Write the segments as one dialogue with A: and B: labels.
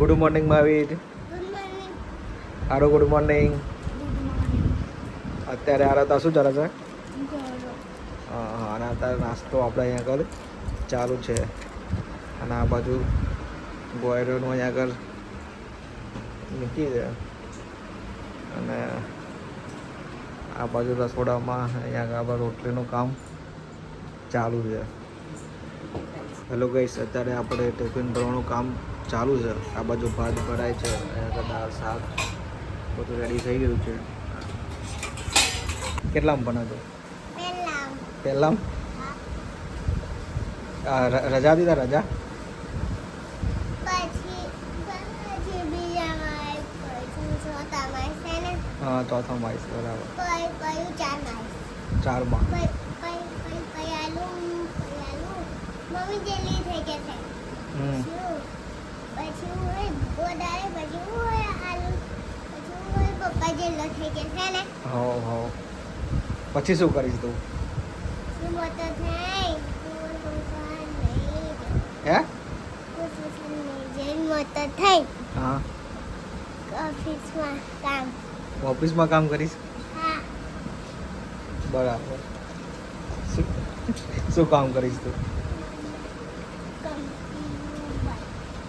A: Good morning Mahavir. હારો good morning. અત્યારે આરતા શું ચાલે છે? હા અને અત્યારે નાસ્તો આપણે અહીંયા આગળ ચાલુ છે અને આ બાજુ ગોયરોનું અહીંયા આગળ મૂકી છે અને આ બાજુ રસોડામાં અહીંયા આગળ રોટલીનું કામ ચાલુ છે. હેલો ગાઈસ, અત્યારે આપણે ટિફિન ભરવાનું કામ ચાલુ છે. આ બાજુ ભાત ભરાય છે, અહીંયા દાળ શાક બધું રેડી થઈ ગયું છે. કેટલામાં બનાવજો? પહેલાં રજા દીધા રજા હા ચોથામાં આવીશ બરાબર. ચારમાં પછી શું કરીશ તું? હે હા ઓફિસમાં કામ કરીશ બરાબર. શું કામ કરીશ તું?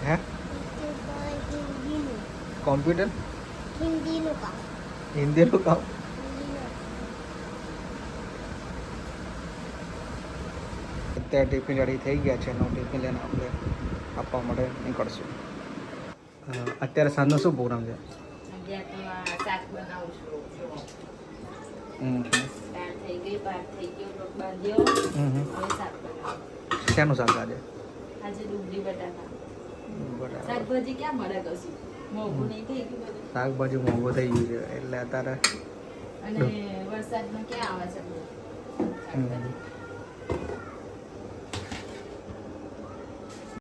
A: હે કોમ્પ્યુટર હિન્દીનું કામ અત્યારે ટિફિન રેડી થઈ ગયા છે એનો ટિફિન લઈને આપણે આપવા માટે નીકળશું. અત્યારે સાંજનો શું પ્રોગ્રામ છે?
B: શાક બનાવું છું. દાળ થઈ ગઈ, ભાત થઈ ગયો, લોટ બાંધ્યો. હવે શાક બનાવું.
A: શેનું શાક આજે?
B: આજે ડુંગળી બટાકા.
A: બરાબર.
B: શાકભાજી ક્યાં મળે કશું? મોંઘું નહીં થઈ ગયું બધું.
A: શાકભાજી મોંઘું થઈ ગયું છે એટલે અત્યારે
B: અને વરસાદમાં ક્યાં આવે છે?